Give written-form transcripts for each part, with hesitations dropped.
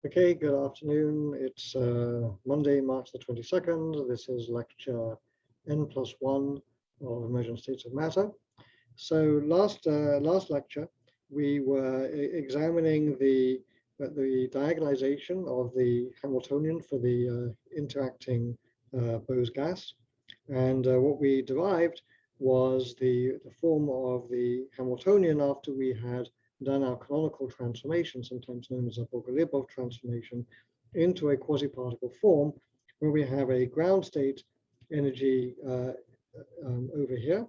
Okay, good afternoon. It's Monday, March the 22nd. This is lecture N+1 of Emergent States of Matter. So last lecture, we were examining the diagonalization of the Hamiltonian for the interacting Bose gas. And what we derived was the form of the Hamiltonian after we had done our canonical transformation, sometimes known as a Bogoliubov transformation, into a quasi-particle form, where we have a ground state energy over here.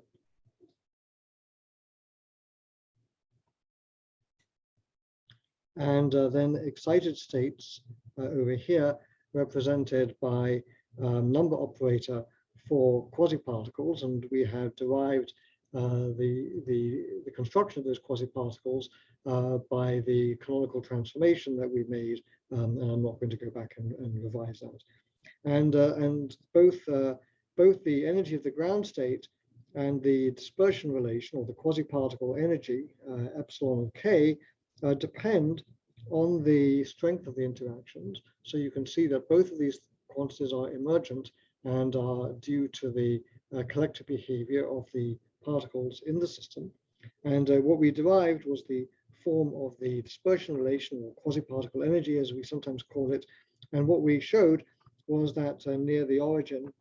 And then excited states over here, represented by number operator for quasi-particles, and we have derived the construction of those quasi-particles by the canonical transformation that we made, and I'm not going to go back and revise that. And both the energy of the ground state and the dispersion relation, or the quasi-particle energy, epsilon of k, depend on the strength of the interactions. So you can see that both of these quantities are emergent and are due to the collective behavior of the particles in the system. And what we derived was the form of the dispersion relation, or quasi-particle energy, as we sometimes call it. And what we showed was that near the origin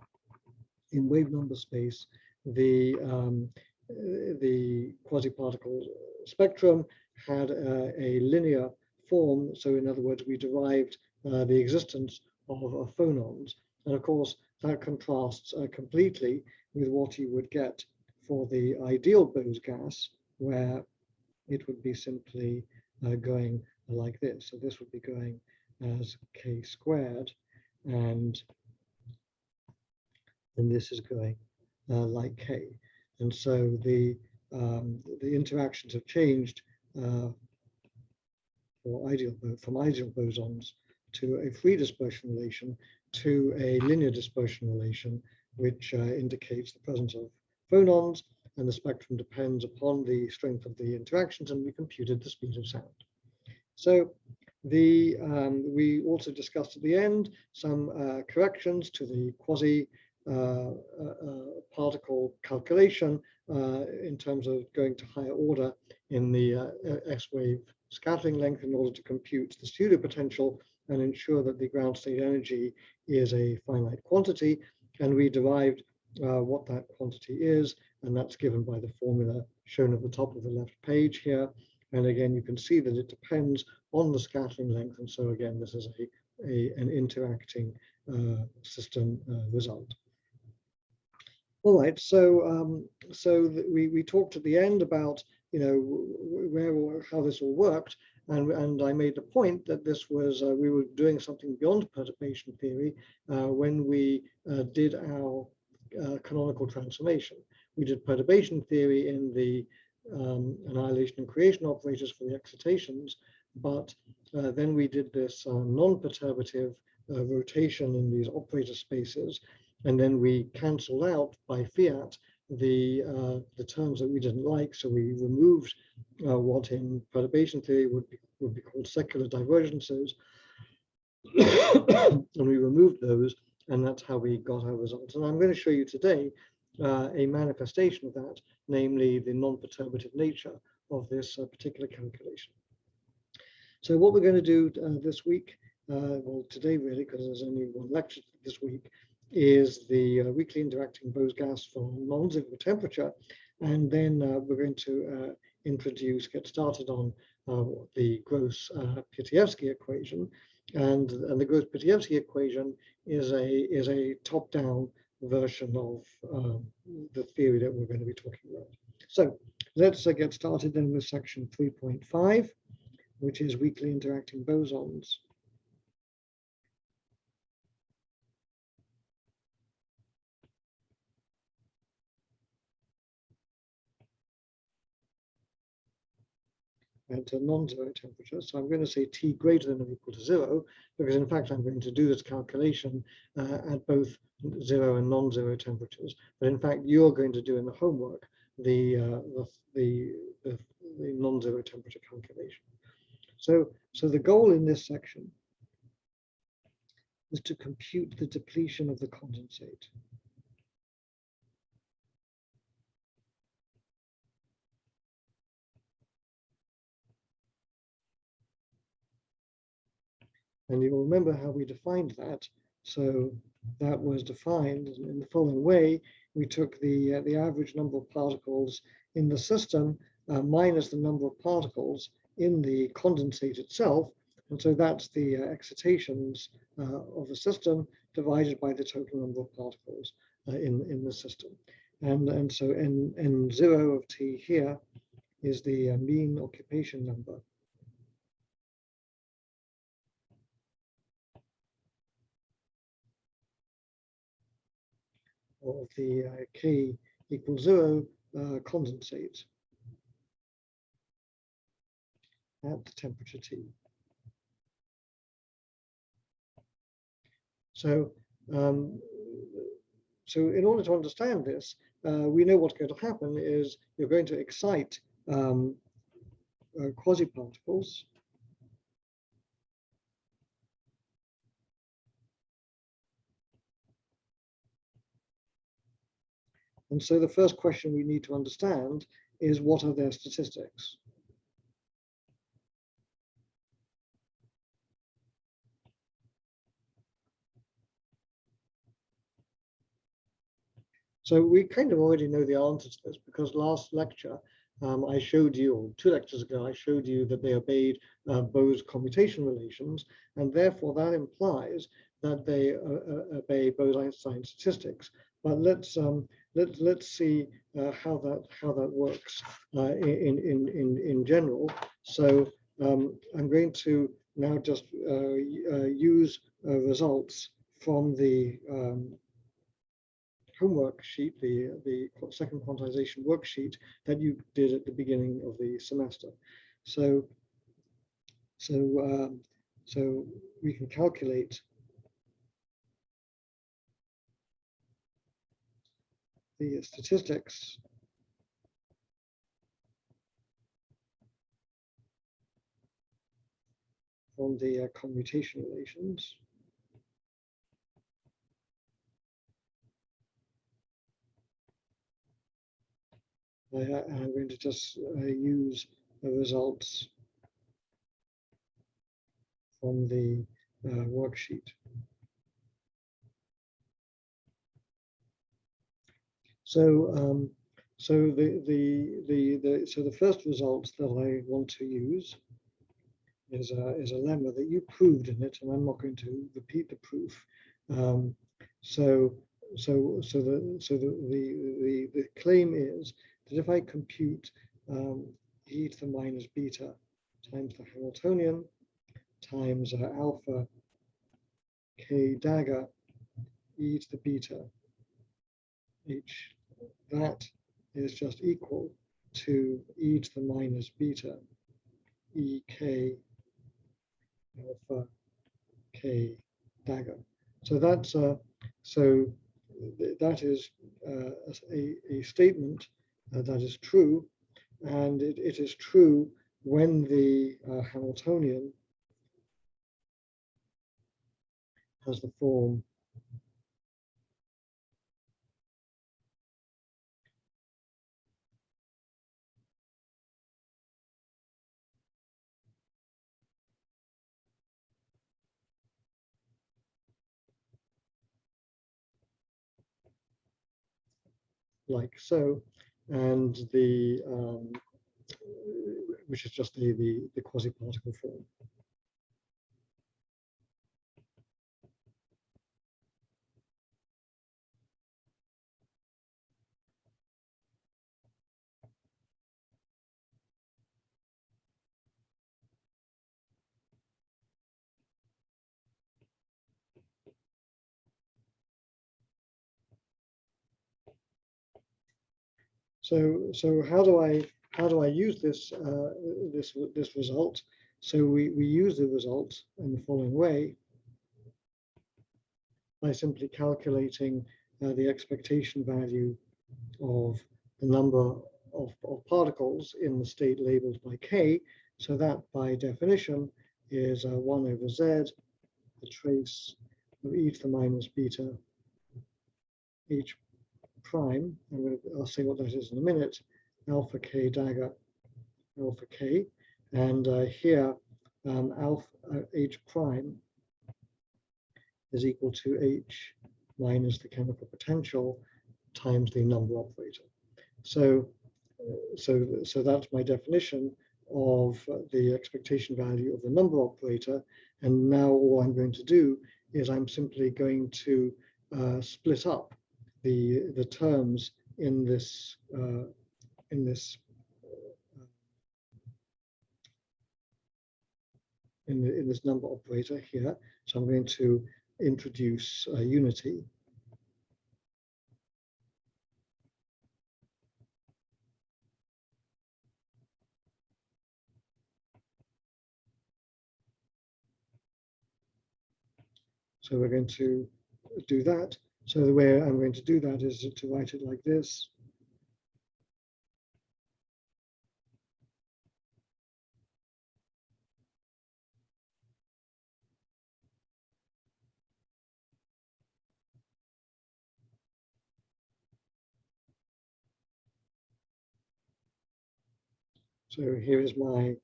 in wave number space, the quasi-particle spectrum had a linear form. So in other words, we derived the existence of phonons. And of course, that contrasts completely with what you would get for the ideal Bose gas, where it would be simply going like this. So this would be going as k squared, and then this is going like k. And so the interactions have changed from ideal bosons to a free dispersion relation to a linear dispersion relation, which indicates the presence of phonons, and the spectrum depends upon the strength of the interactions, and we computed the speed of sound. So we also discussed at the end some corrections to the quasi-particle calculation in terms of going to higher order in the S-wave scattering length in order to compute the pseudo potential and ensure that the ground state energy is a finite quantity. And we derived what that quantity is, and that's given by the formula shown at the top of the left page here. And again, you can see that it depends on the scattering length. And so again, this is an interacting system result. All right, so we talked at the end about how this all worked, and I made the point that this was we were doing something beyond perturbation theory when we did our canonical transformation. We did perturbation theory in the annihilation and creation operators for the excitations, but then we did this non-perturbative rotation in these operator spaces, and then we canceled out by fiat the terms that we didn't like. So we removed what in perturbation theory would be called secular divergences, and we removed those, and that's how we got our results. And I'm going to show you today a manifestation of that, namely the non-perturbative nature of this particular calculation. So what we're going to do this week, well today really, because there's only one lecture this week, is the weakly interacting Bose gas for non-zero temperature, and then we're going to get started on the Gross-Pitaevskii equation, and the Gross-Pitaevskii equation is a top-down version of the theory that we're going to be talking about. So let's get started then with section 3.5, which is weakly interacting bosons. At a non-zero temperature. So I'm going to say T greater than or equal to 0, because in fact I'm going to do this calculation at both 0 and non-zero temperatures. But in fact, you're going to do in the homework the non-zero temperature calculation. So the goal in this section is to compute the depletion of the condensate. And you'll remember how we defined that. So that was defined in the following way. We took the average number of particles in the system minus the number of particles in the condensate itself. And so that's the excitations of the system divided by the total number of particles in the system. And so N0 of T here is the mean occupation number of the K equals 0 condensate at the temperature T. So, so in order to understand this, we know what's going to happen is you're going to excite quasi-particles. And so the first question we need to understand is, what are their statistics? So we kind of already know the answer to this, because last lecture I showed you, or 2 lectures ago, I showed you that they obeyed Bose commutation relations, and therefore that implies that they obey Bose-Einstein statistics. But let's see how that works in general. So I'm going to now just use results from the homework sheet, the second quantization worksheet that you did at the beginning of the semester. So we can calculate the statistics from the commutation relations. I'm going to just use the results from the worksheet. So so the first result that I want to use is a lemma that you proved in it, and I'm not going to repeat the proof. So the claim is that if I compute e to the minus beta times the Hamiltonian times alpha k dagger e to the beta h, that is just equal to e to the minus beta ek alpha k dagger. So that's so that is a statement that is true, and it is true when the Hamiltonian has the form like so, and the which is just the quasi-particle form. So how do I use this this result? So we use the result in the following way, by simply calculating the expectation value of the number of particles in the state labeled by K. So that by definition is 1 over Z, the trace of e to the minus beta h prime. I'll say what that is in a minute. Alpha k dagger alpha k, and here alpha h prime is equal to h minus the chemical potential times the number operator. So that's my definition of the expectation value of the number operator. And now all I'm going to do is I'm simply going to split up the terms in this number operator here. So I'm going to introduce unity. So we're going to do that. So the way I'm going to do that is to write it like this. So here is my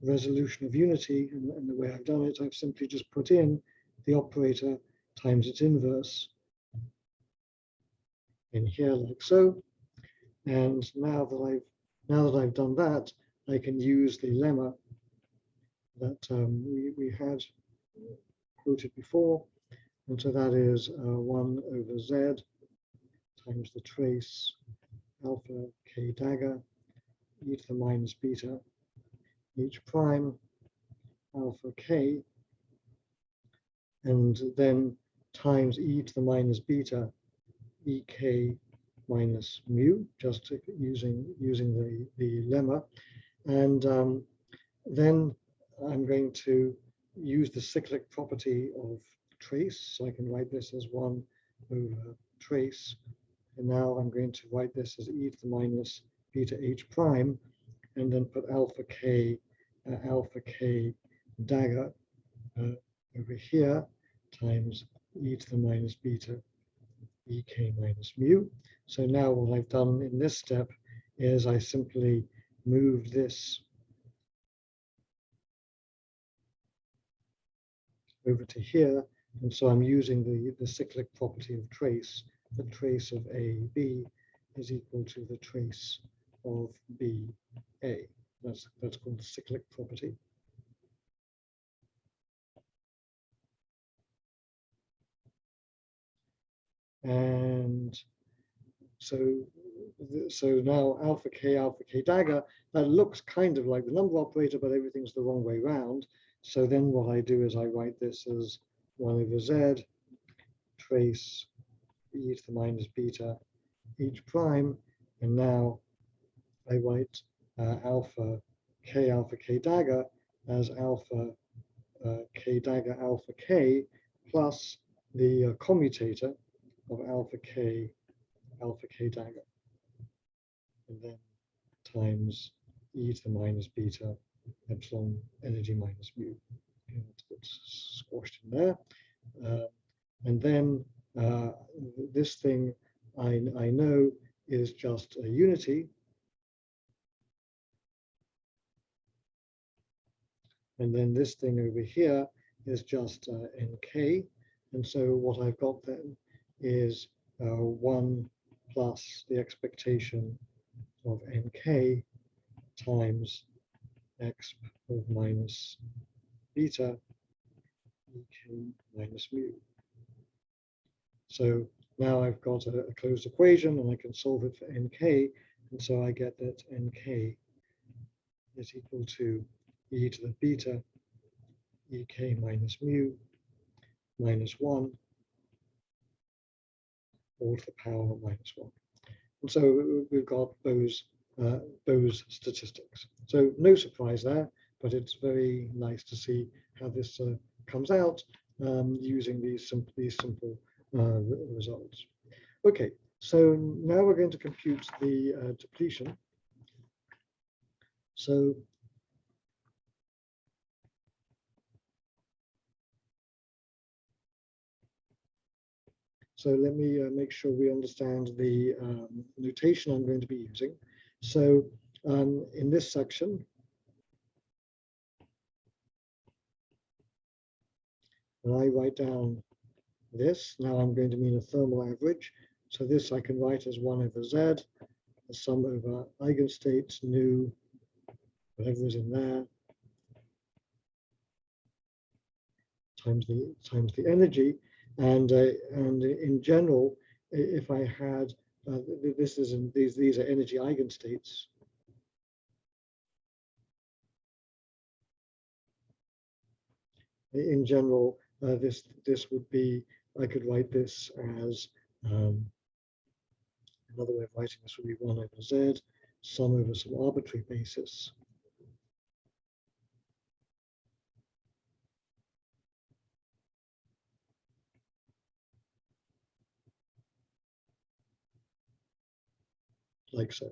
resolution of unity, and the way I've done it, I've simply just put in the operator times its inverse in here like so. And now that I've done that, I can use the lemma that we had quoted before, and so that is 1 over z times the trace alpha k dagger e to the minus beta h prime alpha k, and then times e to the minus beta ek minus mu, just using the lemma. And then I'm going to use the cyclic property of trace. So I can write this as 1 over trace. And now I'm going to write this as e to the minus beta h prime, and then put alpha k dagger over here times e to the minus beta ek minus mu. So now what I've done in this step is I simply move this over to here, and so I'm using the cyclic property of trace. The trace of AB is equal to the trace of BA. That's called the cyclic property. And so now alpha k dagger, that looks kind of like the number operator, but everything's the wrong way around. So then what I do is I write this as 1 over z trace e to the minus beta h prime, and now I write alpha k dagger as alpha k dagger alpha k plus the commutator of alpha k dagger, and then times e to the minus beta epsilon energy minus mu. Okay, that's squashed in there. And then this thing I know is just a unity. And then this thing over here is just nk. And so what I've got then is 1 plus the expectation of nk times exp of minus beta ek minus mu. So now I've got a closed equation, and I can solve it for nk, and so I get that nk is equal to e to the beta ek minus mu minus 1 all to the power of minus 1. And so we've got those statistics. So no surprise there, but it's very nice to see how this comes out using these simple results. Okay, so now we're going to compute the depletion. So So let me make sure we understand the notation I'm going to be using. So in this section, when I write down this, now I'm going to mean a thermal average. So this I can write as 1 over Z, the sum over eigenstates, nu, whatever is in there, times the energy. And in general, if I had these are energy eigenstates. In general, this would be, I could write this as another way of writing this would be 1 over Z, sum over some arbitrary basis. Like so.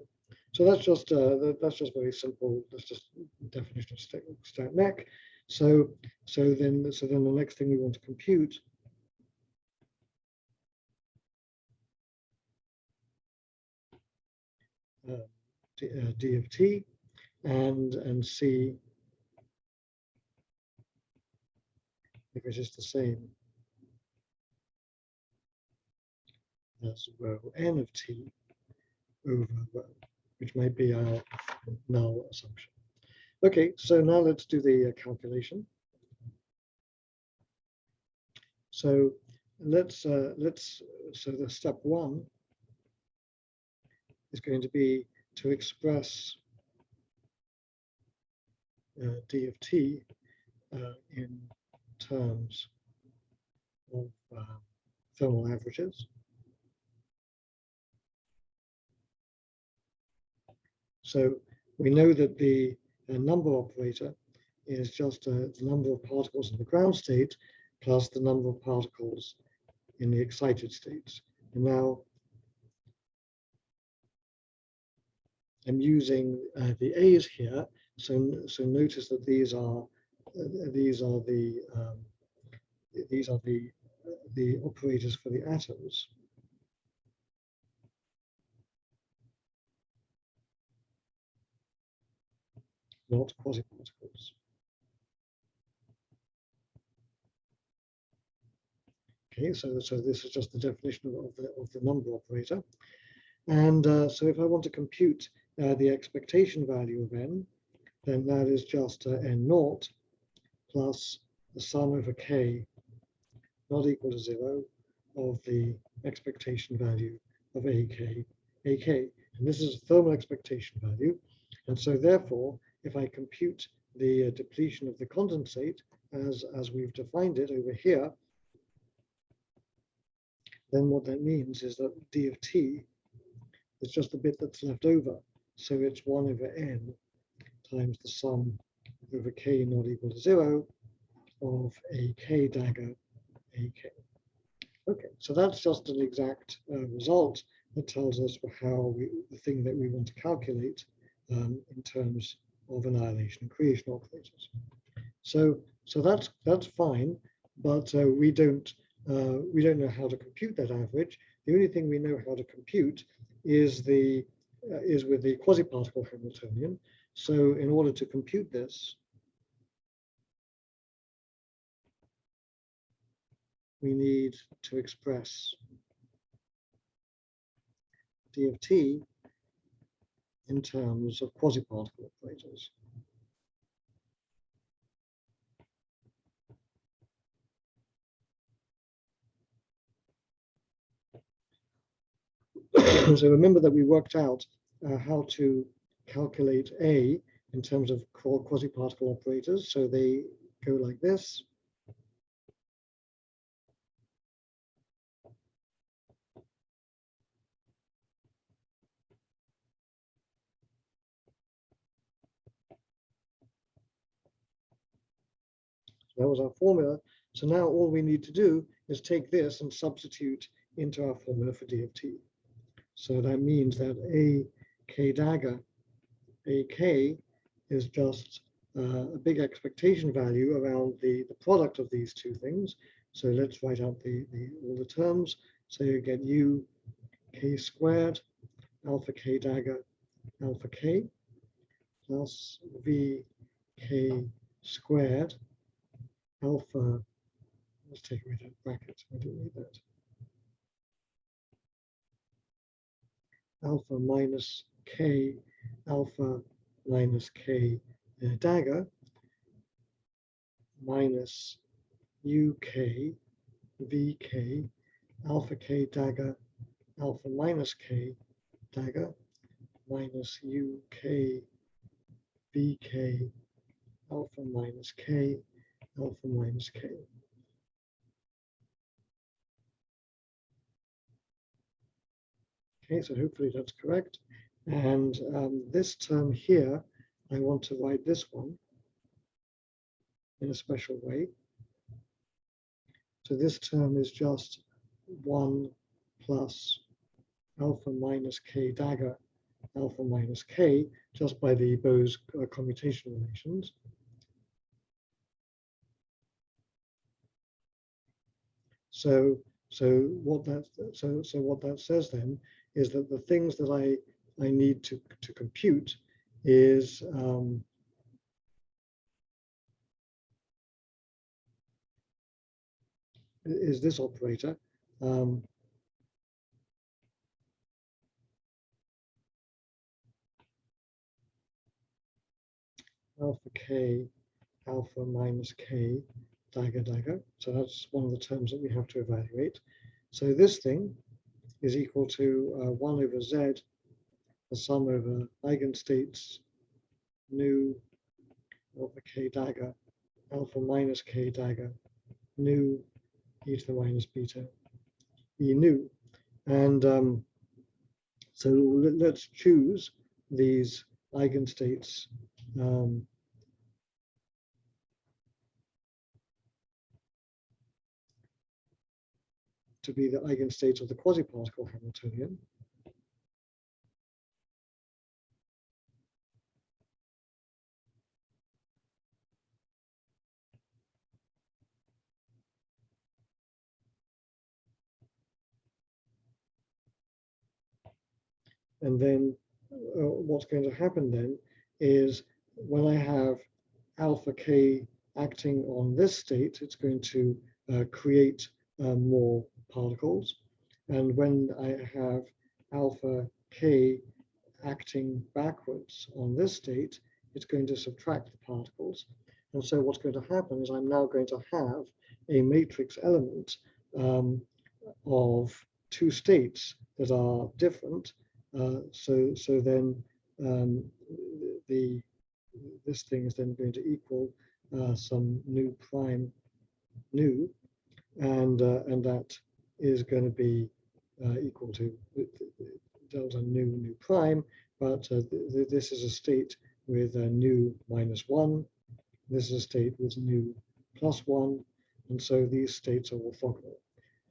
So that's just very simple. That's just definition of stat mech. So then the next thing we want to compute d of t and see if it is the same as rho n of t over rho, which might be our null assumption. Okay, so now let's do the calculation. So so the step 1 is going to be to express d of t in terms of thermal averages. So we know that the number operator is just the number of particles in the ground state plus the number of particles in the excited states. And now I'm using the A's here. So notice that these are the operators for the atoms. Not quasi-particles. Okay, so this is just the definition of the number operator. And so if I want to compute the expectation value of n, then that is just n naught plus the sum over k not equal to 0 of the expectation value of ak. And this is a thermal expectation value. And so therefore, if I compute the depletion of the condensate as we've defined it over here, then what that means is that d of t is just the bit that's left over. So it's 1 over n times the sum over k not equal to 0 of a k dagger ak. Okay, so that's just an exact result that tells us how the thing that we want to calculate in terms of annihilation and creation operators. So that's fine, but we don't know how to compute that average. The only thing we know how to compute is with the quasi-particle Hamiltonian. So in order to compute this, we need to express d of t in terms of quasi-particle operators. So remember that we worked out how to calculate A in terms of quasi-particle operators. So they go like this. So that was our formula. So now all we need to do is take this and substitute into our formula for d of t. So that means that a k dagger ak is just a big expectation value around the product of these two things. So let's write out all the terms. So you get U K squared alpha K dagger alpha K plus V K squared alpha, let's take away that bracket, I don't need that, alpha minus K alpha minus K dagger minus UK VK alpha K dagger alpha minus K dagger minus UK VK alpha minus K alpha minus K. Okay, so hopefully that's correct. And this term here, I want to write this one in a special way. So this term is just 1 plus alpha minus K dagger alpha minus K, just by the Bose commutation relations. So what that says then is that the things that I need to compute is this operator. Alpha K alpha minus K dagger dagger. So that's one of the terms that we have to evaluate. So this thing is equal to 1 over Z, the sum over eigenstates nu alpha K dagger alpha minus K dagger nu e to the minus beta E nu. And so let's choose these eigenstates to be the eigenstates of the quasi-particle Hamiltonian. And then what's going to happen then is when I have alpha K acting on this state, it's going to create more particles. And when I have alpha K acting backwards on this state, it's going to subtract the particles. And so what's going to happen is I'm now going to have a matrix element of two states that are different. So then this thing is then going to equal some nu prime nu, and that is going to be equal to delta nu prime, but this is a state with nu minus 1. This is a state with nu plus 1, and so these states are orthogonal.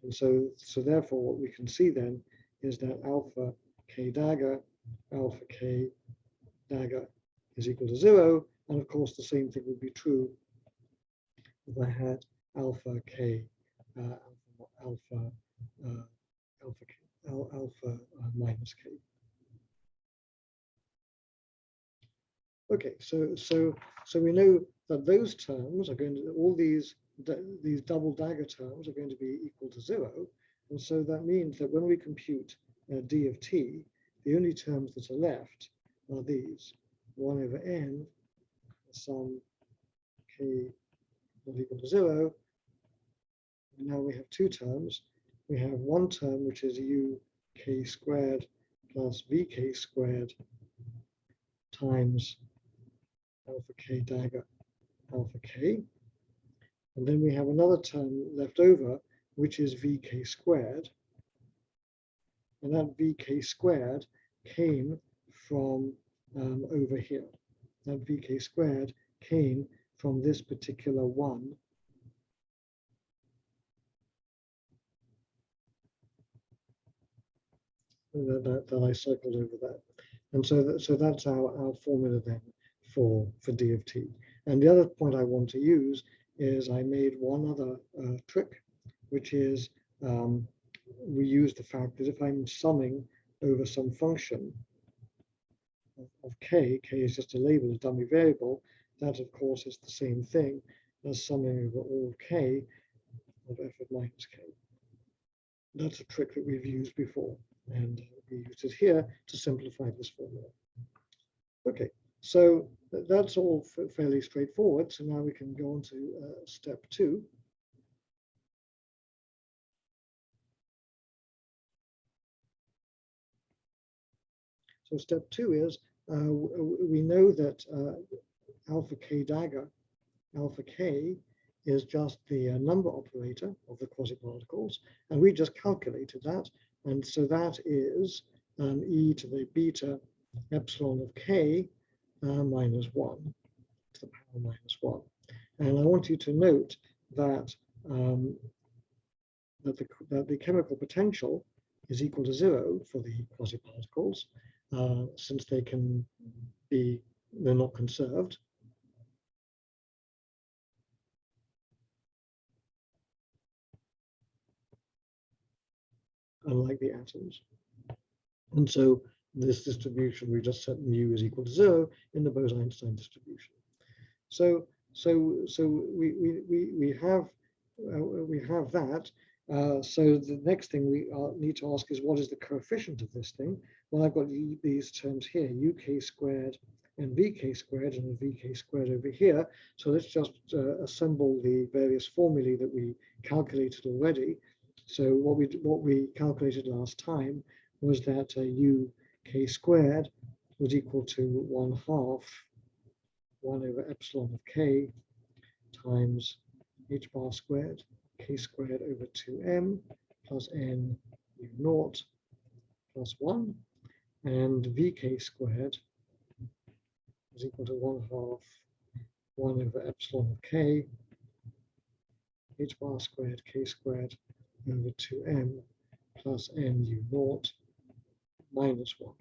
And so therefore what we can see then is that alpha K dagger alpha K dagger is equal to 0, and of course the same thing would be true if I had alpha K alpha minus K. Okay, so we know that those terms are going to, all these double dagger terms are going to be equal to 0, and so that means that when we compute d of t, the only terms that are left are these: 1 over n, the sum k not equal to 0. And now we have two terms. We have one term which is u k squared plus vk squared times alpha k dagger alpha k. And then we have another term left over, which is vk squared. And that vk squared came from over here. That vk squared came from this particular one. That I circled over that. And so that's our formula then for d of t. And the other point I want to use is I made one other trick, which is we use the fact that if I'm summing over some function of k is just a label, a dummy variable, that of course is the same thing as summing over all k of f of minus k. That's a trick that we've used before, and we used it here to simplify this formula. Okay, so that's all fairly straightforward. So now we can go on to step 2. So step 2 is we know that alpha k dagger, alpha k is just the number operator of the quasi-particles, and we just calculated that, and so that is e to the beta epsilon of k minus 1 to the power minus 1. And I want you to note that that the chemical potential is equal to 0 for the quasi-particles, since they're not conserved. Unlike the atoms. And so this distribution, we just set mu is equal to 0 in the Bose-Einstein distribution. So we have that. So the next thing we need to ask is, what is the coefficient of this thing? Well, I've got these terms here, uk squared and vk squared, and a vk squared over here. So let's just assemble the various formulae that we calculated already. So what we calculated last time was that uk squared was equal to 1/2 1 over epsilon of k times h bar squared k squared over 2m plus n u naught plus 1, and vk squared is equal to 1/2 1 over epsilon of k h bar squared k squared over 2m plus n u naught minus 1.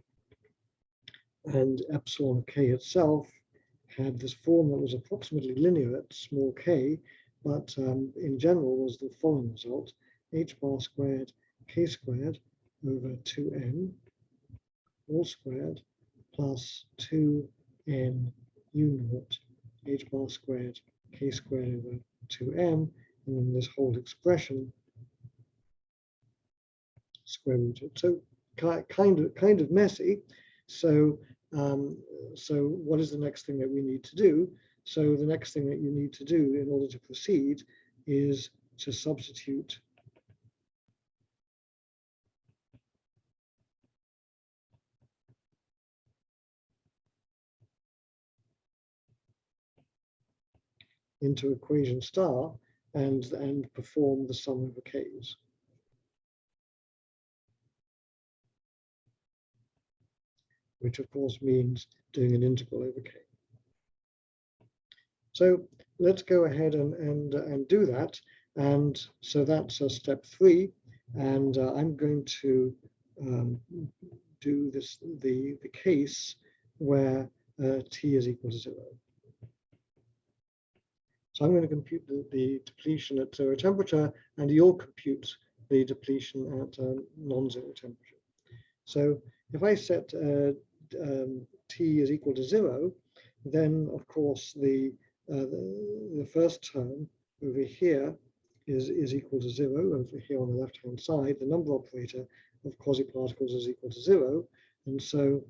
And epsilon of k itself had this form that was approximately linear at small k, but in general was the following result: h bar squared k squared over 2n all squared plus 2n u naught h bar squared k squared over 2m, and then this whole expression square rooted. So kind of messy. So so what is the next thing that we need to do? So the next thing that you need to do in order to proceed is to substitute into equation star and perform the sum over k's. Which of course means doing an integral over k. So let's go ahead and do that. And so that's step 3. And I'm going to do the case where T is equal to 0. So I'm going to compute the depletion at 0 temperature, and you'll compute the depletion at non-zero temperature. So if I set T is equal to 0, then of course the first term over here is equal to 0 over here on the left hand side. The number operator of quasi-particles is equal to 0, and so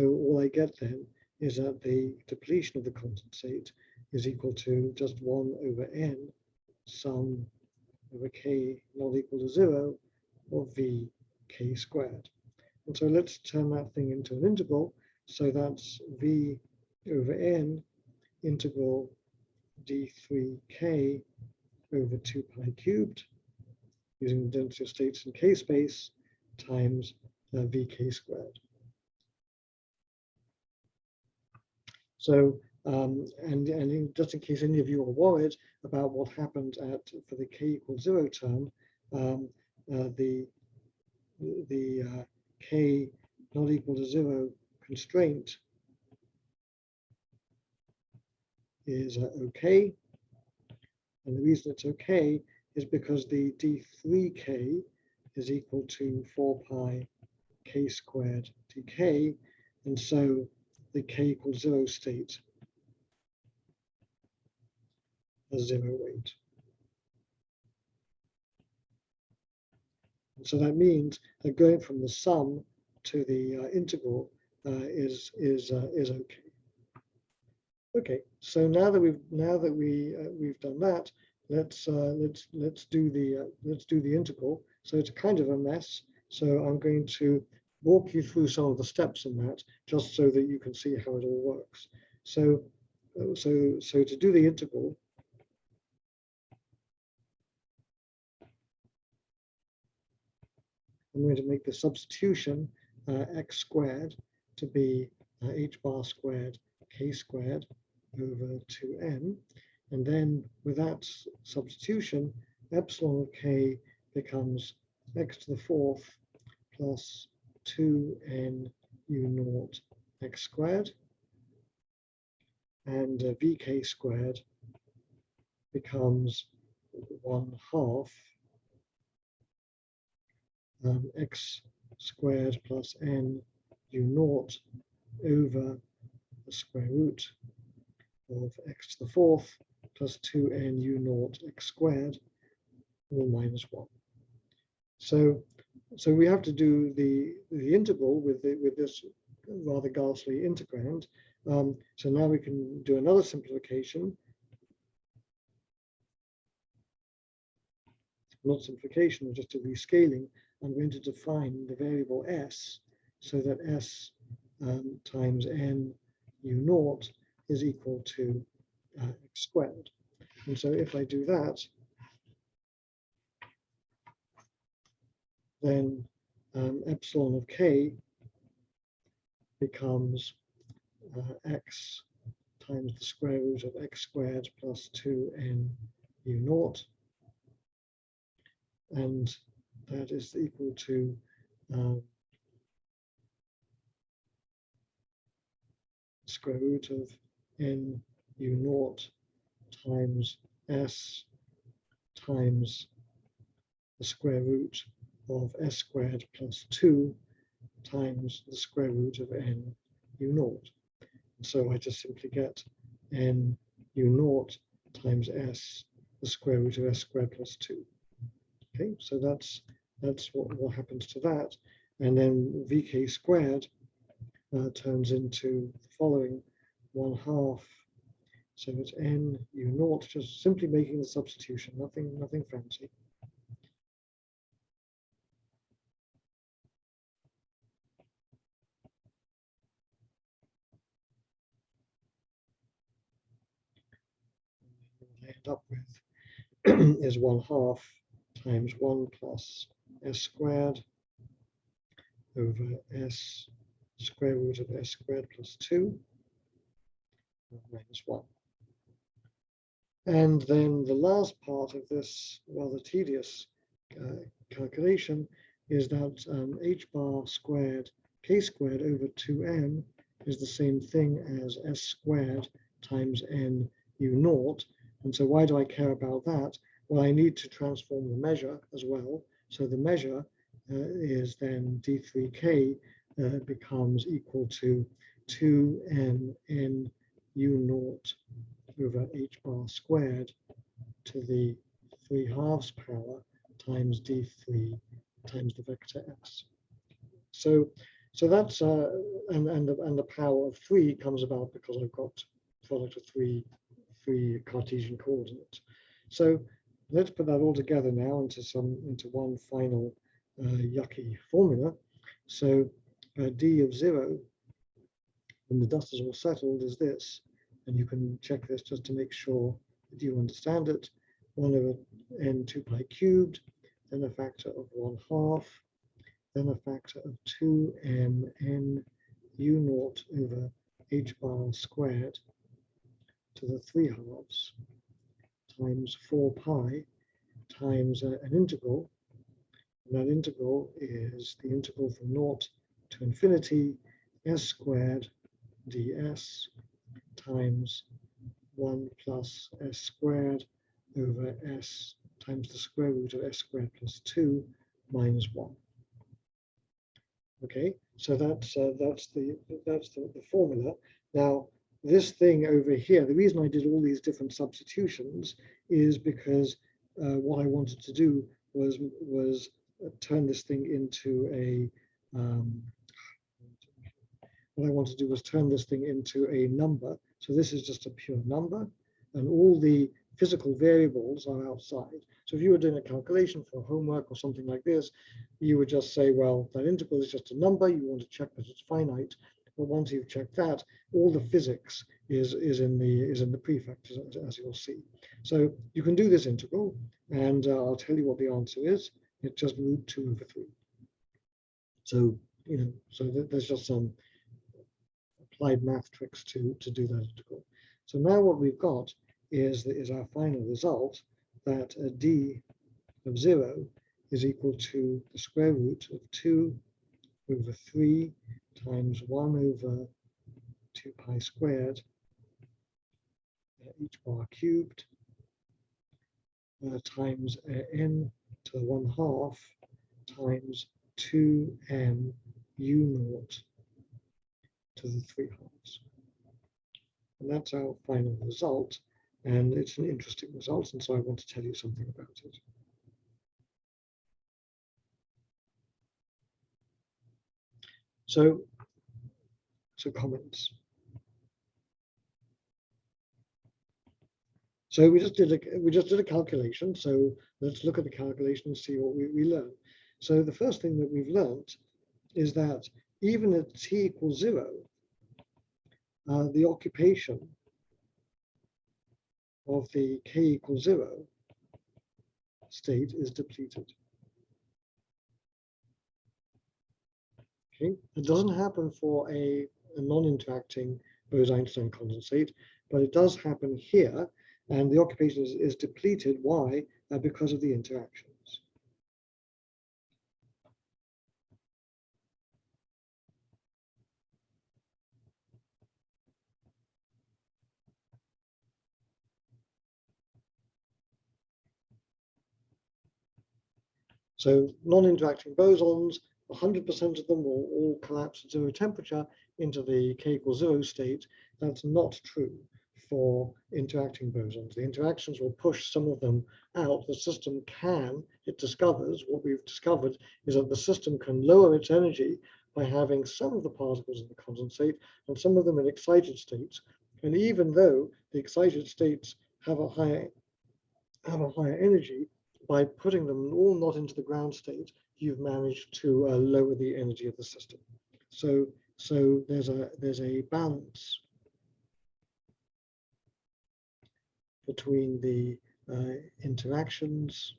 all I get then is that the depletion of the condensate is equal to just 1 over n sum over k not equal to 0 of v k squared. And so let's turn that thing into an integral. So that's v over n integral d3k over 2 pi cubed using the density of states in k space times vk squared. So and just in case any of you are worried about what happened for the k equals 0 term, the k not equal to 0 constraint is okay, And the reason it's okay is because the d3k is equal to 4 pi k squared dk, and so the k equals 0 state has 0 weight. And so that means that going from the sum to the integral is okay. Okay, so now that we've done that, let's do the integral. So it's kind of a mess. So I'm going to walk you through some of the steps in that, just so that you can see how it all works. So to do the integral, I'm going to make the substitution x squared to be h bar squared k squared over 2n, and then with that substitution, epsilon of k becomes x to the 4th plus 2n u naught x squared, and vk squared becomes 1/2 x squared plus n u naught over the square root of x to the 4th plus 2n u naught x squared, all minus 1. So we have to do the integral with this rather ghastly integrand. So now we can do another simplification. Not simplification, just a rescaling. I'm going to define the variable s so that s times n u naught is equal to x squared. And so if I do that, then epsilon of k becomes x times the square root of x squared plus 2n u naught, and that is equal to square root of n u naught times s times the square root of s squared plus 2 times the square root of n u naught. And so I just simply get n u naught times s, the square root of s squared plus 2. Okay, so that's what happens to that. And then vk squared turns into the following 1/2. So it's n u naught, just simply making the substitution, nothing fancy. What I end up with is 1/2 times 1 plus s squared over s square root of s squared plus 2 minus 1. And then the last part of this rather tedious calculation is that h bar squared k squared over 2n is the same thing as s squared times n u naught. And so why do I care about that? Well, I need to transform the measure as well. So the measure is then d3k becomes equal to 2n n u naught over h bar squared to the 3/2 power times d3 times the vector s. So that's and the power of 3 comes about because I've got product of three Cartesian coordinates. So let's put that all together now into one final yucky formula. So d of 0, when the dust is all settled, is this, and you can check this just to make sure that you understand it. 1 over n 2 pi cubed, then a factor of 1/2, then a factor of 2m n u naught over h bar squared to the 3/2 times 4 pi times an integral. And that integral is the integral from 0 to infinity s squared ds times 1 plus s squared over s times the square root of s squared plus 2 minus 1. Okay, so that's the formula. Now, this thing over here, the reason I did all these different substitutions is because what I wanted to do was turn this thing into a what I want to do was turn this thing into a number. So this is just a pure number, and all the physical variables are outside. So if you were doing a calculation for homework or something like this, you would just say, well, that integral is just a number. You want to check that it's finite. But once you've checked that, all the physics is in the prefix, as you'll see. So you can do this integral, and I'll tell you what the answer is. It's just root 2 over 3. So there's just some applied math tricks to do that integral. So now what we've got is our final result, that d of 0 is equal to the square root of 2 over 3 times 1 over 2 pi squared each bar cubed times n to the 1/2 times 2m u naught to the 3/2. And that's our final result. And it's an interesting result, and so I want to tell you something about it. So comments. So we just did a calculation. So let's look at the calculation and see what we learn. So the first thing that we've learned is that even at t equals 0, the occupation of the k equals 0 state is depleted. Okay, it doesn't happen for a non-interacting Bose-Einstein condensate, but it does happen here, and the occupation is depleted. Why? Because of the interactions. So non-interacting bosons, 100% of them will all collapse at 0 temperature into the k equals 0 state. That's not true for interacting bosons. The interactions will push some of them out. The system it discovers, what we've discovered is that the system can lower its energy by having some of the particles in the condensate and some of them in excited states. And even though the excited states have a higher energy, by putting them all not into the ground state, you've managed to lower the energy of the system. So there's a balance between the interactions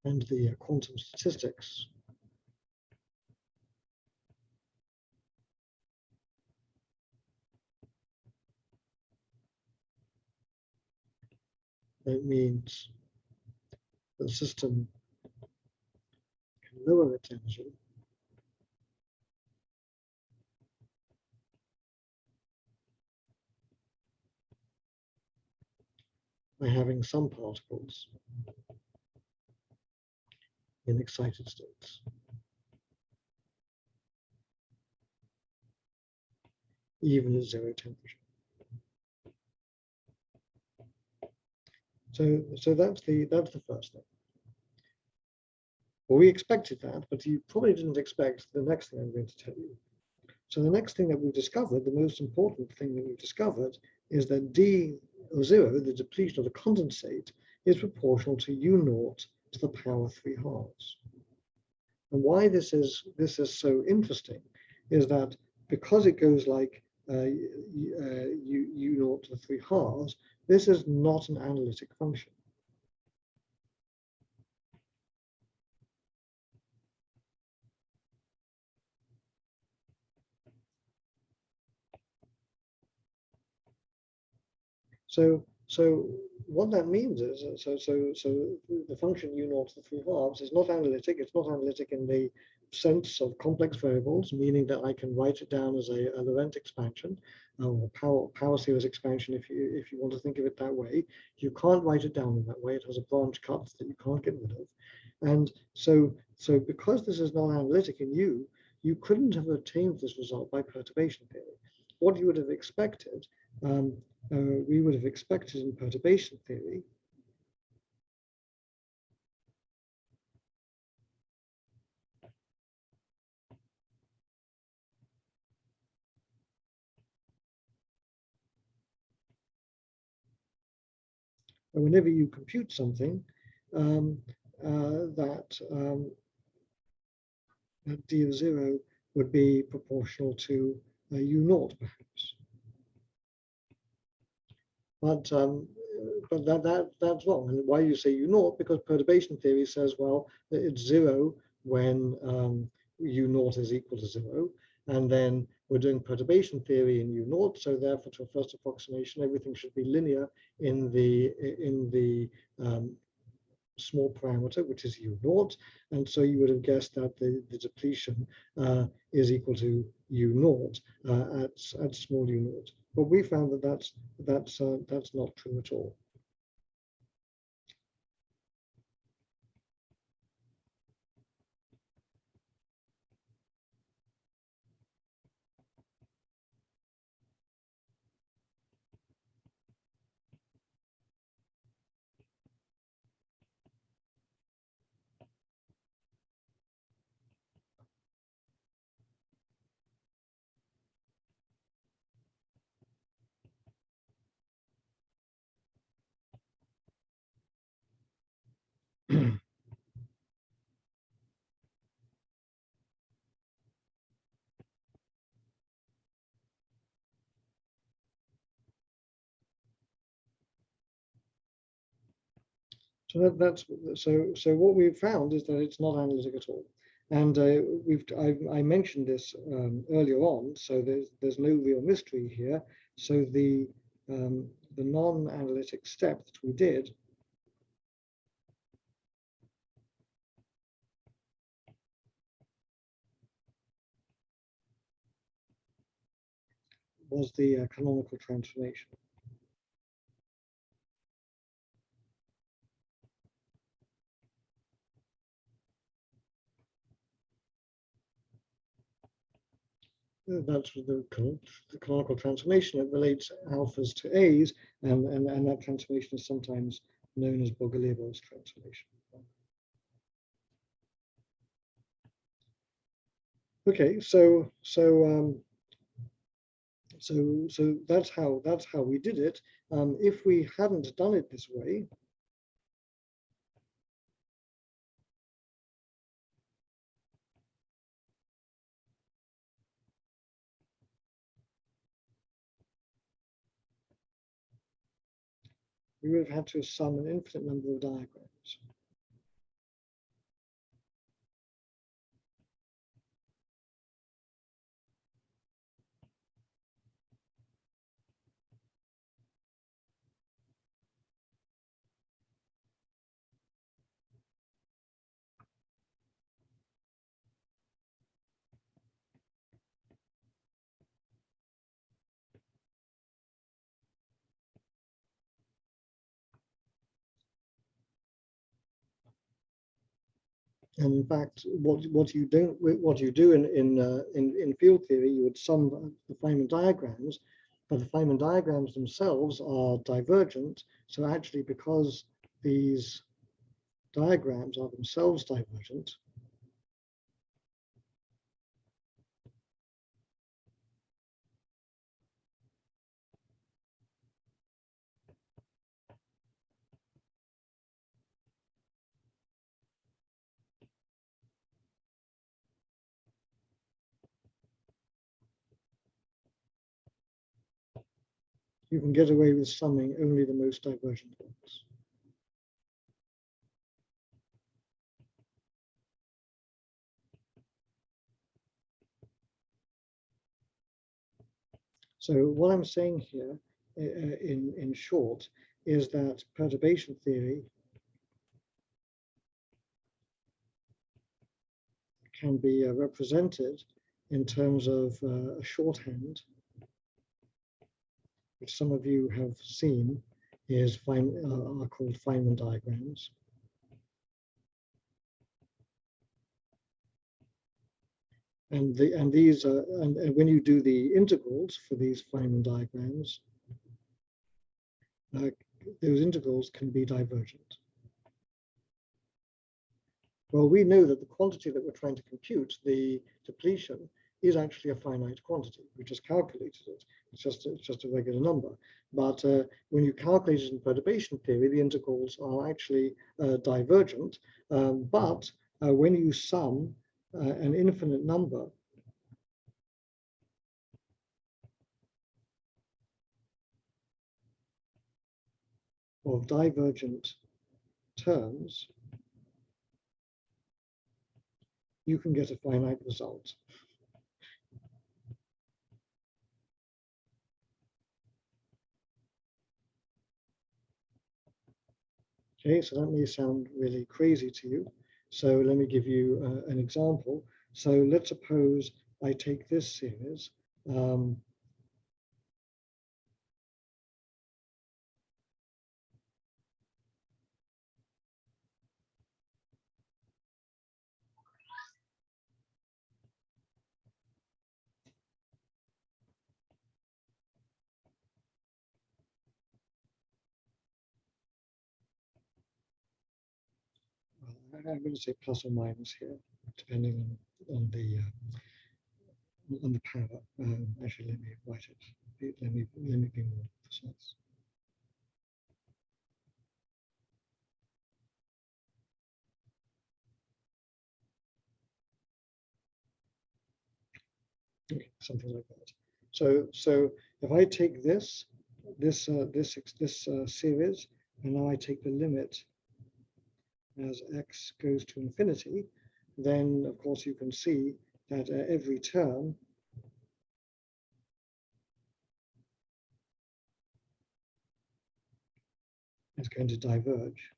and the quantum statistics. That means the system can lower its energy by having some particles in excited states, even at 0 temperature. So that's the first thing. Well, we expected that, but you probably didn't expect the next thing I'm going to tell you. So the next thing that we've discovered, the most important thing that we've discovered, is that d0, the depletion of the condensate, is proportional to u naught to the power 3/2. And why this is so interesting is that because it goes like u naught to the 3/2, this is not an analytic function. So what that means is, so the function u naught to 3/2 is not analytic. It's not analytic in the sense of complex variables, meaning that I can write it down as a Laurent expansion or power series expansion, if you want to think of it that way. You can't write it down in that way. It has a branch cut that you can't get rid of, and so because this is non-analytic in U, you couldn't have obtained this result by perturbation theory. What you would have expected, we would have expected in perturbation theory, whenever you compute something, that d of 0 would be proportional to u naught, perhaps. But that's wrong. And why you say u naught? Because perturbation theory says, well, it's 0 when u naught is equal to 0, and then we're doing perturbation theory in u naught. So therefore, to a first approximation, everything should be linear in the small parameter, which is u naught, and so you would have guessed that the depletion is equal to u naught at small u naught. But we found that that's not true at all. So so what we've found is that it's not analytic at all, and I mentioned this earlier on. So there's no real mystery here. So the non-analytic step that we did was the canonical transformation. That's the canonical transformation. It relates alphas to A's, and that transformation is sometimes known as Bogoliubov's transformation. Okay, so that's how we did it. If we hadn't done it this way, we would have had to sum an infinite number of diagrams. And in fact, what you do in field theory, you would sum the Feynman diagrams, but the Feynman diagrams themselves are divergent. So actually, because these diagrams are themselves divergent, you can get away with summing only the most divergent ones. So what I'm saying here, in short, is that perturbation theory can be represented in terms of a shorthand, which some of you have seen are called Feynman diagrams. And when you do the integrals for these Feynman diagrams, those integrals can be divergent. Well, we know that the quantity that we're trying to compute, the depletion, is actually a finite quantity. We just calculated it. It's just a regular number. But when you calculate it in perturbation theory, the integrals are actually divergent. But when you sum an infinite number of divergent terms, you can get a finite result. Okay, so that may sound really crazy to you. So let me give you an example. So let's suppose I take this series. I'm going to say plus or minus here, depending on the power. Actually, let me write it. Let me be more precise. Okay, something like that. So if I take this series, and now I take the limit as x goes to infinity, then of course you can see that every term is going to diverge,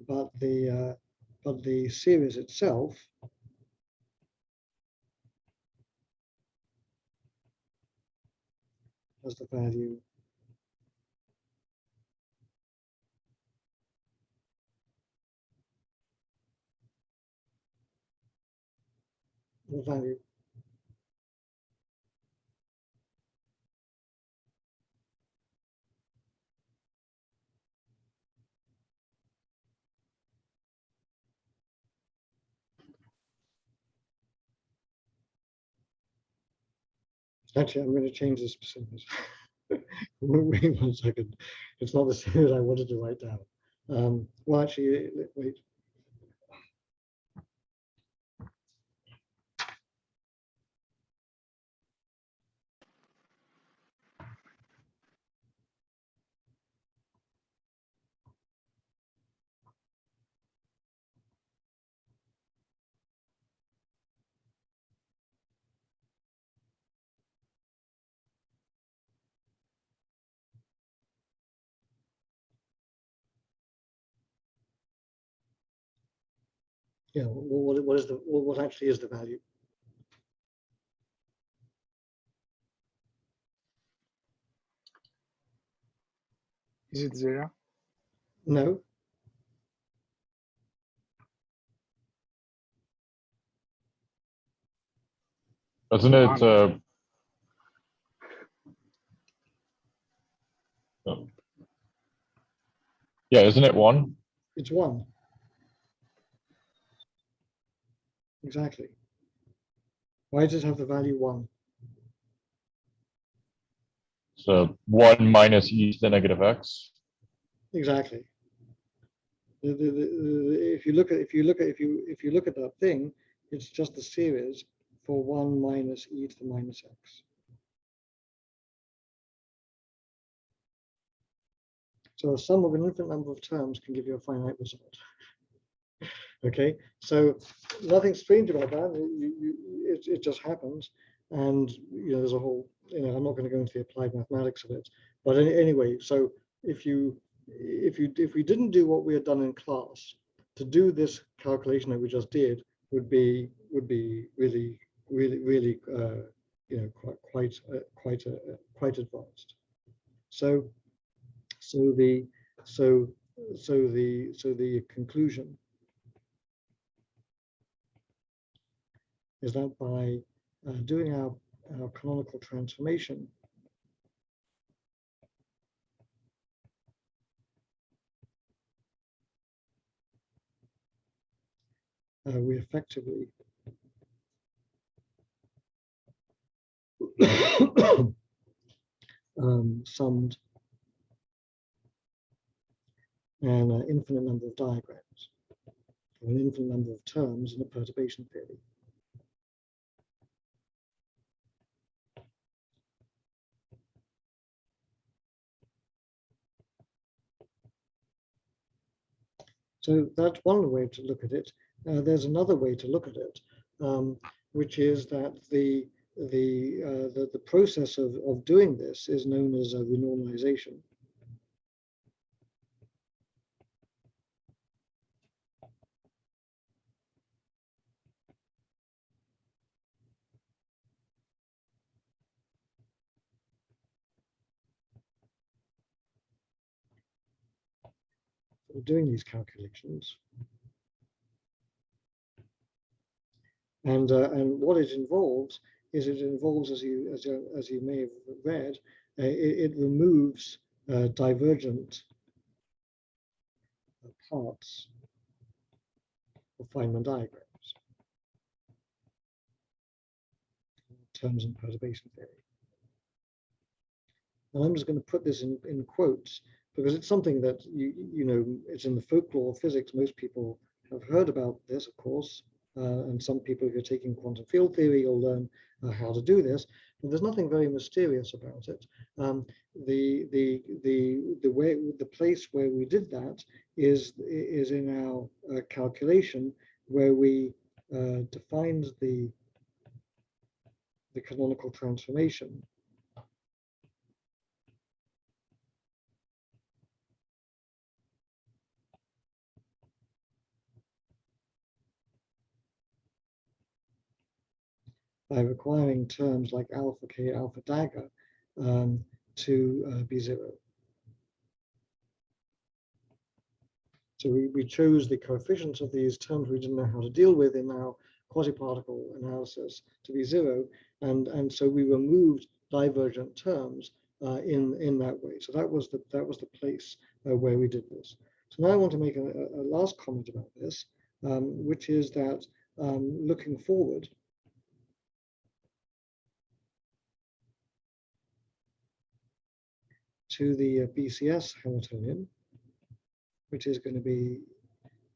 but the series itself has the value Actually, I'm going to change this series. Wait 1 second. It's not the series I wanted to write down. Well, actually, wait. Yeah, what actually is the value? Is it 0? No. Doesn't it? Yeah, isn't it 1? It's 1. Exactly. Why does it have the value 1? So 1 minus e to the negative x. Exactly. If you look at that thing, it's just the series for 1 minus e to the minus x. So a sum of an infinite number of terms can give you a finite result. Okay, so nothing strange about that. It just happens, and there's a whole. I'm not going to go into the applied mathematics of it, But anyway, so if we didn't do what we had done in class, to do this calculation that we just did would be really quite advanced. So the conclusion is that by doing our canonical transformation, we effectively summed an infinite number of diagrams, or an infinite number of terms in a perturbation theory. So that's one way to look at it. There's another way to look at it, which is that the process of doing this is known as a renormalization. Doing these calculations, and what it involves is as you may have read, it removes divergent parts of Feynman diagrams, terms in perturbation theory. And I'm just going to put this in quotes, because it's something that you know, it's in the folklore of physics. Most people have heard about this, of course, and some people, if you're taking quantum field theory, you'll learn how to do this. But there's nothing very mysterious about it. The place where we did that is in our calculation, where we defined the canonical transformation by requiring terms like alpha k, alpha dagger to be zero. So we chose the coefficients of these terms we didn't know how to deal with in our quasi-particle analysis to be zero, and so we removed divergent terms in that way. So that was the place where we did this. So now I want to make a last comment about this, which is that looking forward, to the BCS Hamiltonian, which is going to be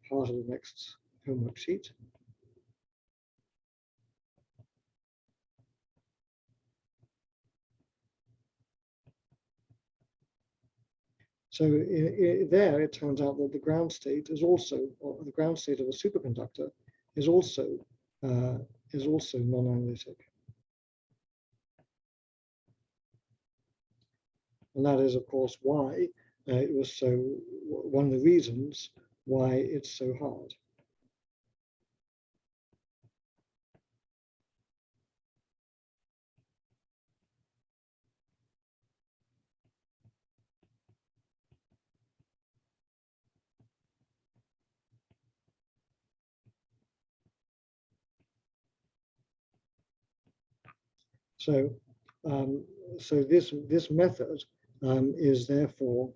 part of the next homework sheet. So there, it turns out that the ground state is also, or the ground state of a superconductor is also non-analytic. And that is, of course, why it was so, one of the reasons why it's so hard. So, this method is therefore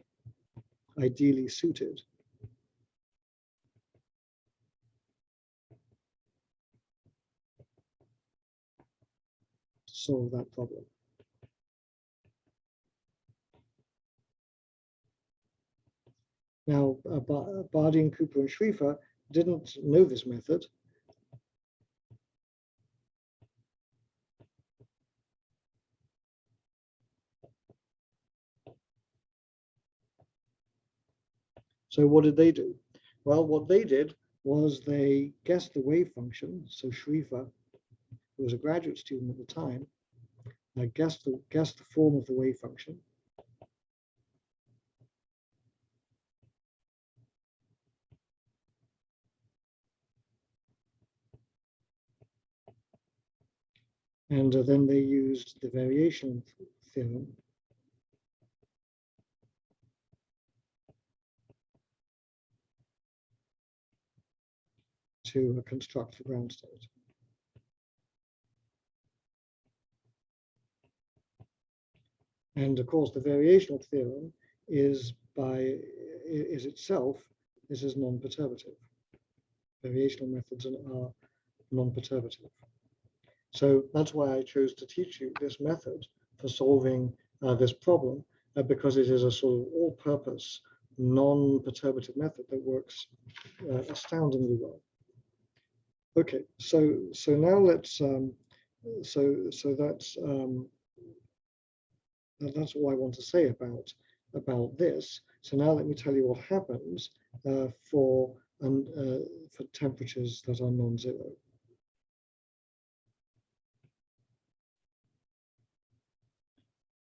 ideally suited to solve that problem. Now, Bardeen, Cooper, and Schrieffer didn't know this method. So what did they do? Well, what they did was they guessed the wave function. So Schrieffer, who was a graduate student at the time, guessed the form of the wave function. And then they used the variation theorem to construct the ground state. And of course, the variational theorem is itself, this is non-perturbative. Variational methods are non-perturbative. So that's why I chose to teach you this method for solving this problem, because it is a sort of all-purpose, non-perturbative method that works astoundingly well. Okay, so now let's that's all I want to say about this. So now let me tell you what happens for temperatures that are non-zero.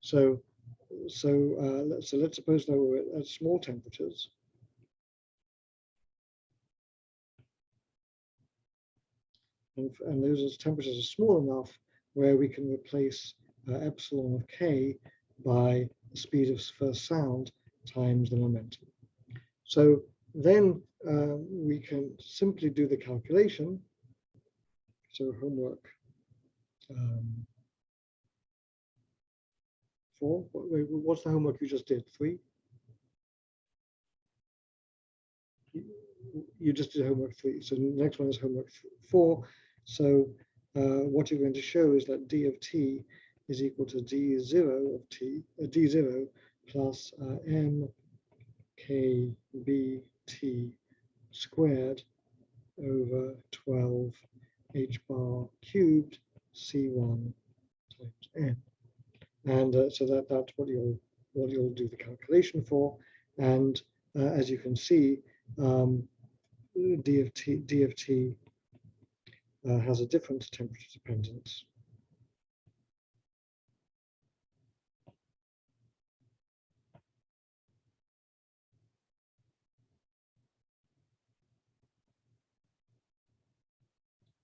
So let's suppose that we're at small temperatures. And those temperatures are small enough where we can replace epsilon of k by the speed of first sound times the momentum. So then we can simply do the calculation. So homework 4. Wait, what's the homework you just did? 3? You just did homework 3. So the next one is homework 4. So what you're going to show is that d of t is equal to d0 of t, d0 plus m k b t squared over 12 h bar cubed c1 times n. And so that's what you'll do the calculation for. And as you can see, d of t has a different temperature dependence.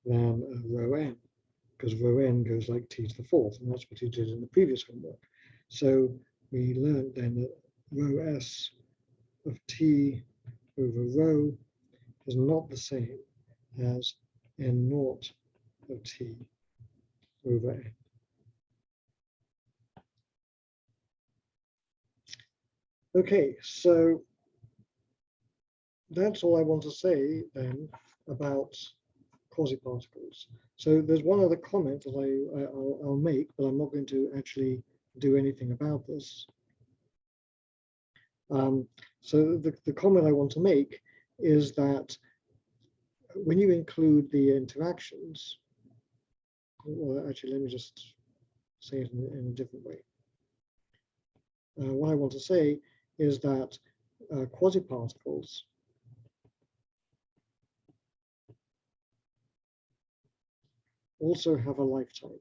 Than rho n, because rho n goes like t to the 4th, and that's what you did in the previous homework. So we learned then that rho s of t over rho is not the same as n naught of t over n. Okay, so that's all I want to say then about quasi-particles. So there's one other comment that I'll make, but I'm not going to actually do anything about this. So the comment I want to make is that when you include the interactions, well, actually, let me just say it in a different way. What I want to say is that quasi-particles also have a lifetime.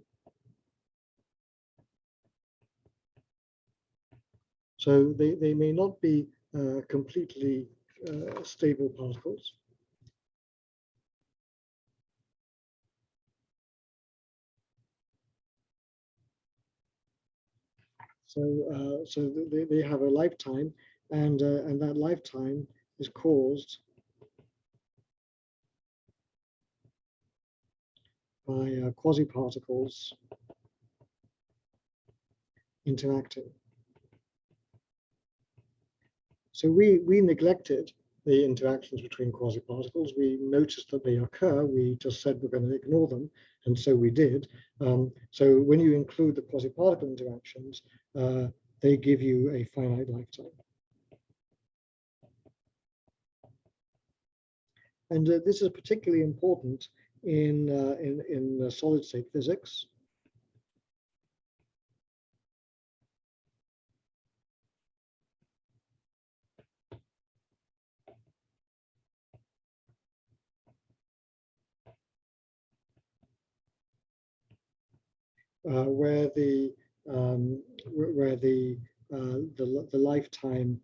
So they may not be completely stable particles. So they have a lifetime, and that lifetime is caused by quasi-particles interacting. So we neglected the interactions between quasi-particles. We noticed that they occur. We just said we're going to ignore them, and so we did. So when you include the quasi-particle interactions, they give you a finite lifetime. And this is particularly important in solid state physics. Where the lifetime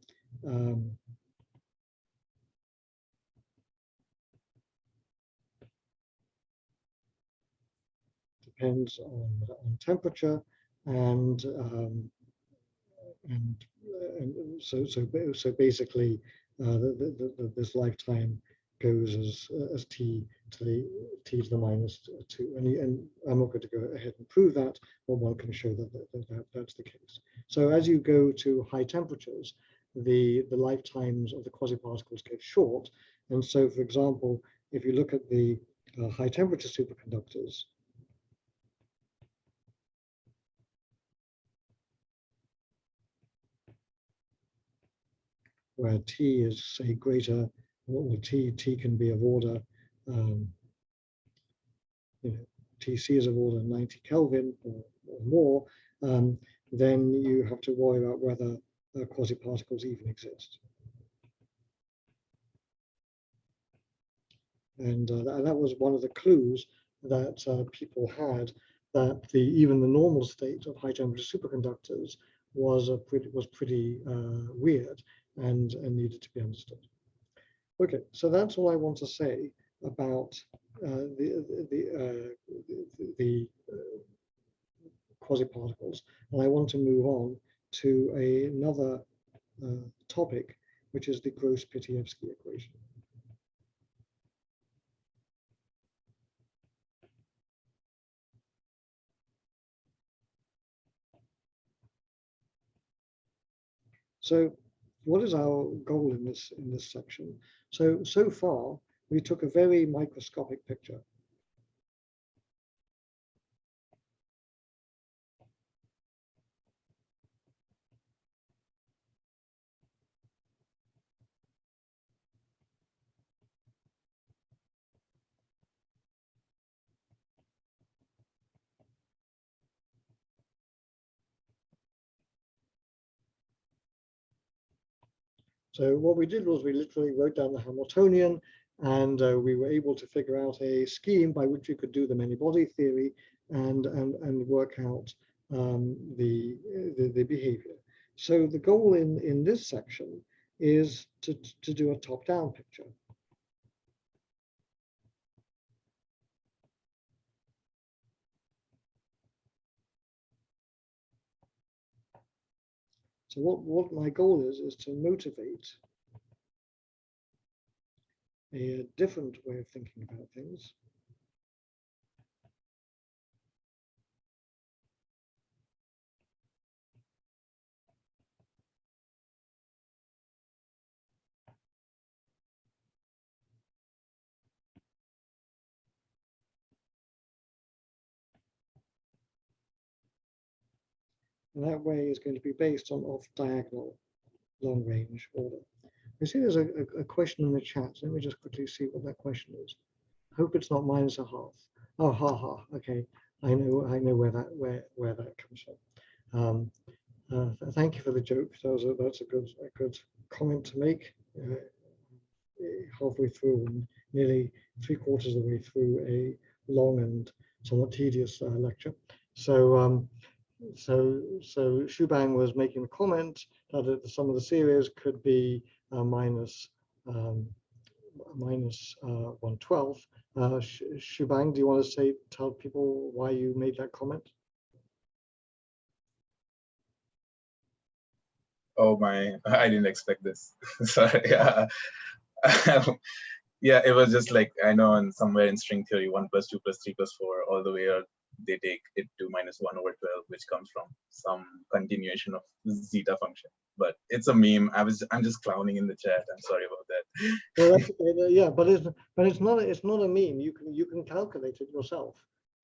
depends on temperature, and so basically this lifetime goes as t to the minus 2, and I'm not going to go ahead and prove that, but one can show that that's the case. So as you go to high temperatures, the lifetimes of the quasi-particles get short, and so for example, if you look at the high temperature superconductors, where T is, say, greater, or T can be of order, TC is of order 90 Kelvin or more, then you have to worry about whether quasi-particles even exist. And that was one of the clues that people had, that even the normal state of high temperature superconductors was pretty weird and needed to be understood. Okay, so that's all I want to say about the quasi-particles, and I want to move on to another topic, which is the Gross-Pitaevskii equation. So what is our goal in this section? So far, we took a very microscopic picture. So what we did was we literally wrote down the Hamiltonian, and we were able to figure out a scheme by which we could do the many-body theory and work out the behavior. So the goal in this section is to do a top-down picture. So what my goal is to motivate a different way of thinking about things. And that way is going to be based on off-diagonal long-range order. I see there's a question in the chat. Let me just quickly see what that question is. I hope it's not -1/2. Oh, ha. Okay, I know where that comes from. Thank you for the joke. That's a good comment to make. Halfway through, and nearly 3/4 of the way through a long and somewhat tedious lecture. So Shubhang was making the comment that some of the series could be minus 1/12. Shubhang, do you want to tell people why you made that comment? Oh my, I didn't expect this. Sorry. Yeah, it was just like, I know somewhere in string theory, 1 + 2 + 3 + 4, all the way up, they take it to -1/12, which comes from some continuation of zeta function. But it's a meme. I'm just clowning in the chat. I'm sorry about that. Well, that's, yeah, but it's not a meme. You can calculate it yourself.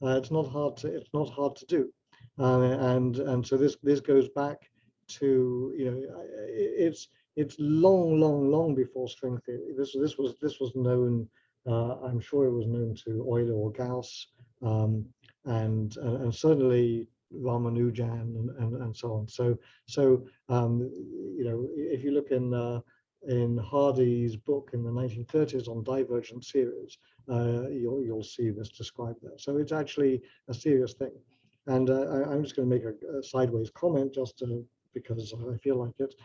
It's not hard to do, and so this goes back to, it's long before string theory. This was known. I'm sure it was known to Euler or Gauss, and certainly Ramanujan and so on. So if you look in Hardy's book in the 1930s on divergent series, you'll see this described there. So it's actually a serious thing. And I'm just going to make a sideways comment because I feel like it.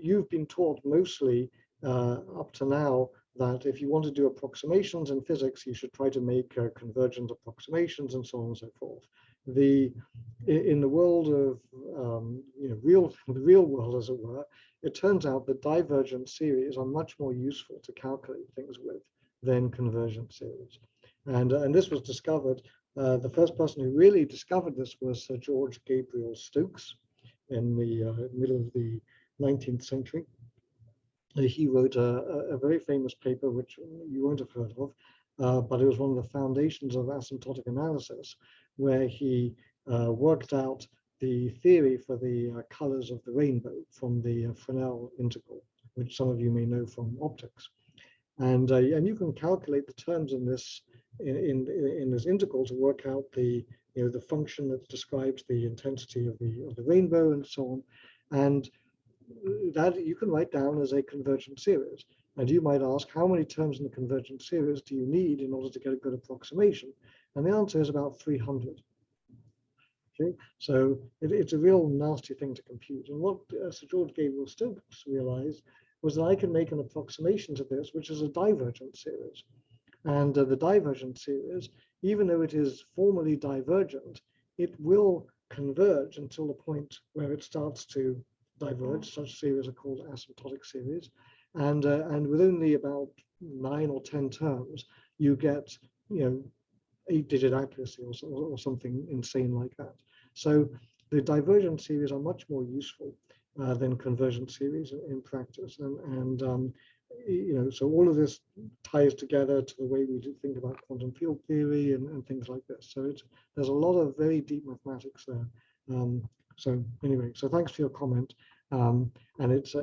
You've been taught mostly up to now that if you want to do approximations in physics, you should try to make convergent approximations and so on and so forth. In the world of the real world, as it were, it turns out that divergent series are much more useful to calculate things with than convergent series. And this was discovered. The first person who really discovered this was Sir George Gabriel Stokes in the middle of the 19th century. He wrote a very famous paper, which you won't have heard of, but it was one of the foundations of asymptotic analysis, where he worked out the theory for the colors of the rainbow from the Fresnel integral, which some of you may know from optics. And you can calculate the terms in this integral to work out the function that describes the intensity of the rainbow and so on, and that you can write down as a convergent series. And you might ask, how many terms in the convergent series do you need in order to get a good approximation? And the answer is about 300. Okay, so it's a real nasty thing to compute. And what Sir George Gabriel Stokes realized was that I can make an approximation to this, which is a divergent series. And the divergent series, even though it is formally divergent, it will converge until the point where it starts to diverge. Such series are called asymptotic series. And with only about 9 or 10 terms, you get 8-digit accuracy or something insane like that. So the divergent series are much more useful than convergent series in practice. So all of this ties together to the way we do think about quantum field theory and things like this. So there's a lot of very deep mathematics there. So anyway, so thanks for your comment. And it's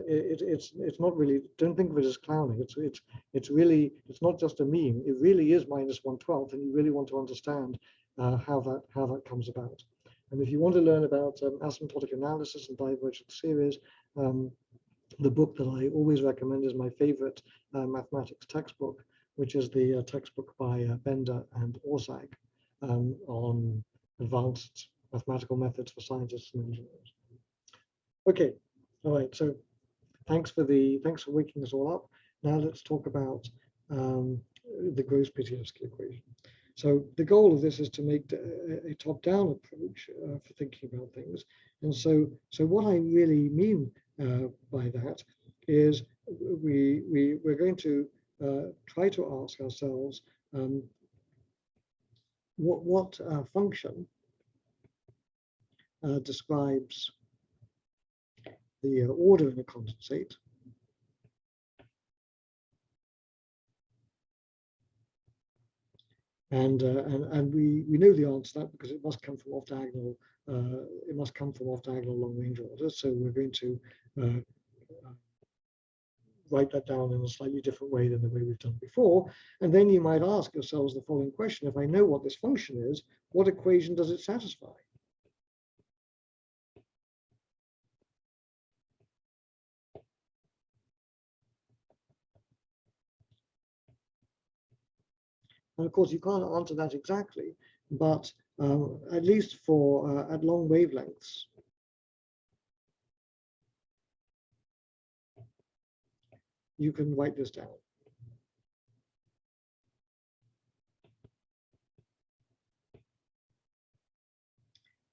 not really, don't think of it as clowning. It's not just a meme. It really is -1/12, and you really want to understand how that comes about. And if you want to learn about asymptotic analysis and divergent series, the book that I always recommend is my favorite mathematics textbook, which is the textbook by Bender and Orszag on advanced mathematical methods for scientists and engineers. Okay, all right. So thanks for waking us all up. Now let's talk about the Gross-Pitaevskii equation. So the goal of this is to make a top-down approach for thinking about things. And so what I really mean by that is we're going to try to ask ourselves what function describes the order in a condensate, and we know the answer to that because it must come from off-diagonal. It must come from off-diagonal long-range orders. So we're going to write that down in a slightly different way than the way we've done before. And then you might ask yourselves the following question: if I know what this function is, what equation does it satisfy? And of course, you can't answer that exactly, but at least for at long wavelengths, you can write this down.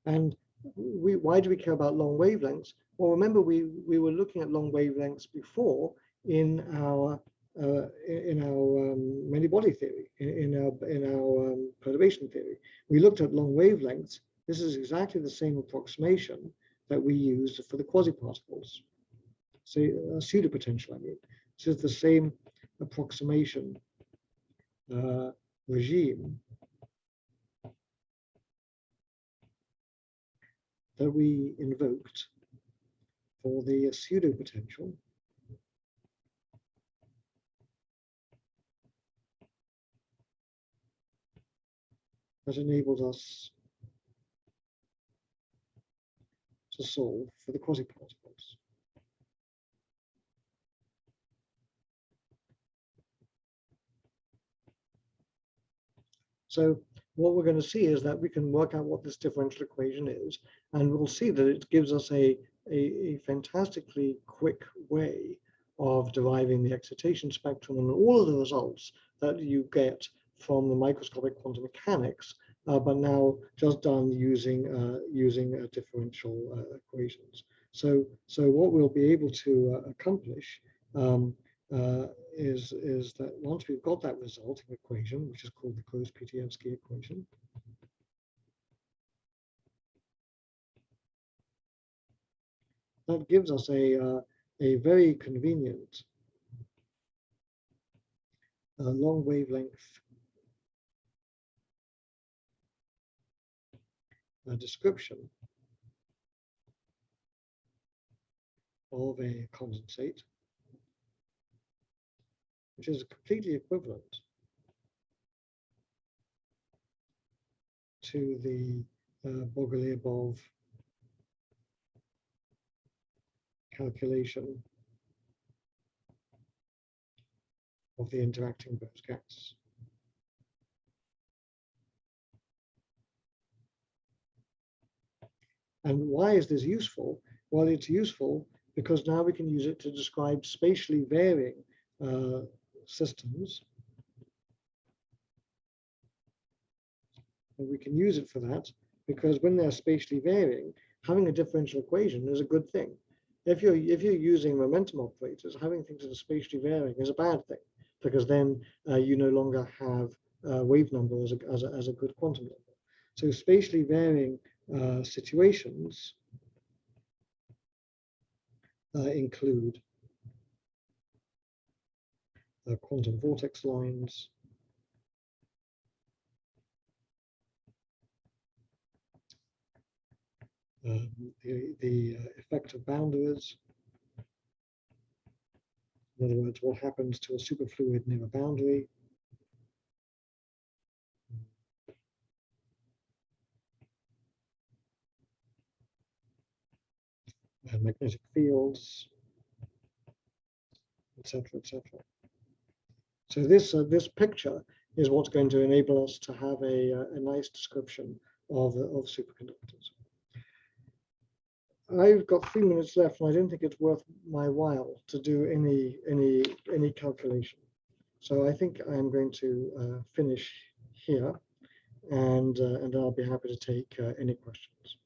And why do we care about long wavelengths? Well, remember we were looking at long wavelengths before in our many-body theory, in our perturbation theory. We looked at long wavelengths. This is exactly the same approximation that we used for the quasi-particles. So pseudopotential, I mean. This is the same approximation regime that we invoked for the pseudopotential that enabled us to solve for the quasi-particles. So what we're going to see is that we can work out what this differential equation is, and we'll see that it gives us a fantastically quick way of deriving the excitation spectrum and all of the results that you get from the microscopic quantum mechanics, but now just done using differential equations. So what we'll be able to accomplish is that once we've got that resulting equation, which is called the Gross-Pitaevskii equation, that gives us a very convenient long wavelength description of a condensate, which is completely equivalent to the Bogoliubov calculation of the interacting Bose gas. And why is this useful? Well, it's useful because now we can use it to describe spatially varying systems. And we can use it for that because when they're spatially varying, having a differential equation is a good thing. If you're using momentum operators, having things that are spatially varying is a bad thing because then you no longer have wave number as a good quantum number. So spatially varying situations include quantum vortex lines, the effect of boundaries. In other words, what happens to a superfluid near a boundary. Magnetic fields, etc., etc. So this picture is what's going to enable us to have a nice description of superconductors. I've got 3 minutes left, and I don't think it's worth my while to do any calculation. So I think I'm going to finish here, and I'll be happy to take any questions.